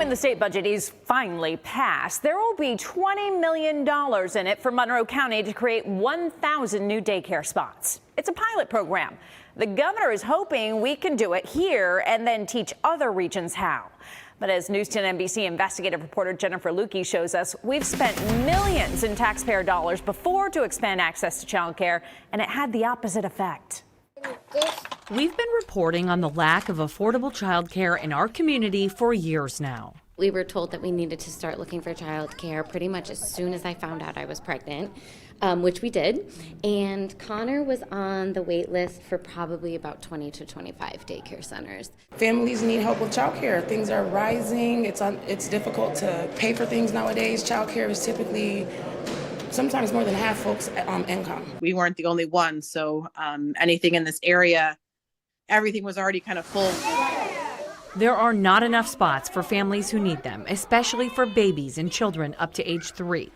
When the state budget is finally passed, there will be $20 million in it for Monroe County to create 1,000 new daycare spots. It's a pilot program. The governor is hoping we can do it here and then teach other regions how. But as News 10 NBC investigative reporter Jennifer Lukey shows us, we've spent millions in taxpayer dollars before to expand access to childcare, and it had the opposite effect. We've been reporting on the lack of affordable childcare in our community for years now. We were told that we needed to start looking for childcare pretty much as soon as I found out I was pregnant, which we did. And Connor was on the wait list for probably about 20 to 25 daycare centers. Families need help with childcare. Things are rising. It's difficult to pay for things nowadays. Childcare is typically sometimes more than half folks' income. We weren't the only ones, so anything in this area, everything was already kind of full. There are not enough spots for families who need them, especially for babies and children up to age 3.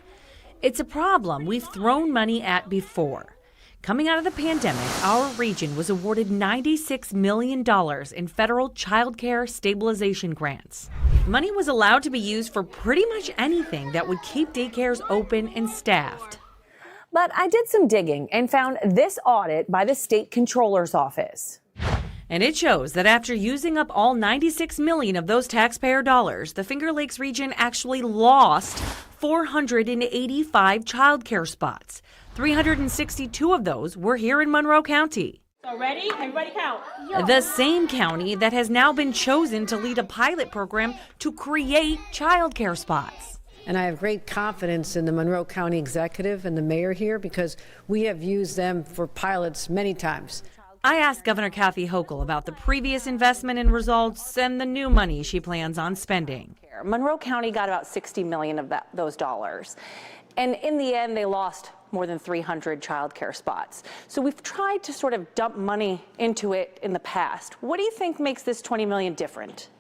It's a problem we've thrown money at before. Coming out of the pandemic, our region was awarded $96 million in federal child care stabilization grants. Money was allowed to be used for pretty much anything that would keep daycares open and staffed. But I did some digging and found this audit by the state controller's office. And it shows that after using up all $96 million of those taxpayer dollars, the Finger Lakes region actually lost 485 child care spots. 362 of those were here in Monroe County. So ready? Everybody count. The same county that has now been chosen to lead a pilot program to create child care spots. And I have great confidence in the Monroe County executive and the mayor here because we have used them for pilots many times. I asked Governor Kathy Hochul about the previous investment and results and the new money she plans on spending. Monroe County got about $60 million of those dollars. And in the end, they lost more than 300 child care spots. So we've tried to sort of dump money into it in the past. What do you think makes this $20 million different?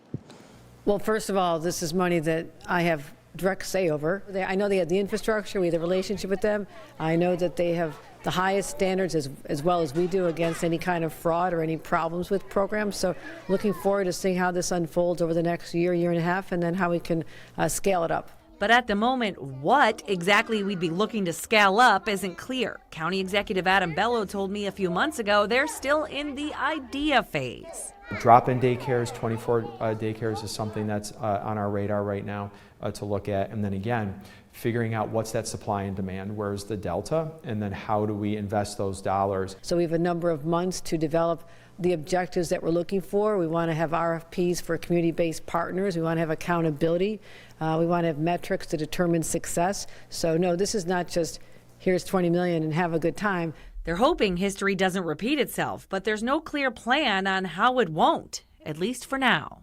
Well, first of all, this is money that I have direct say over. I know they have the infrastructure, we have the relationship with them. I know that they have the highest standards as well as we do against any kind of fraud or any problems with programs. So looking forward to seeing how this unfolds over the next year, year and a half, and then how we can scale it up. But at the moment, what exactly we'd be looking to scale up isn't clear. County Executive Adam Bello told me a few months ago they're still in the idea phase. Drop-in daycares, 24 daycares is something that's on our radar right now to look at. And then again, figuring out what's that supply and demand, where's the delta, and then how do we invest those dollars. So we have a number of months to develop the objectives that we're looking for. We want to have RFPs for community-based partners. We want to have accountability. We want to have metrics to determine success. So no, this is not just here's 20 million and have a good time. They're hoping history doesn't repeat itself, but there's no clear plan on how it won't, at least for now.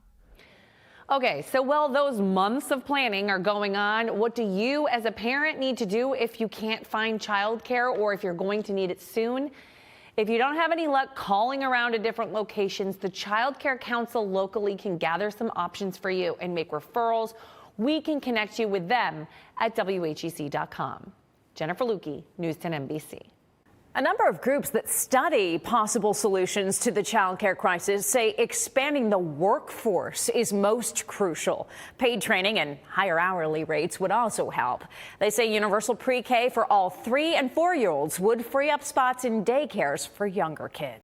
Okay, so while those months of planning are going on, what do you as a parent need to do if you can't find childcare or if you're going to need it soon? If you don't have any luck calling around to different locations, the Child Care Council locally can gather some options for you and make referrals. We can connect you with them at WHEC.com. Jennifer Lukey, News 10 NBC. A number of groups that study possible solutions to the child care crisis say expanding the workforce is most crucial. Paid training and higher hourly rates would also help. They say universal pre-K for all 3- and 4-year-olds would free up spots in daycares for younger kids.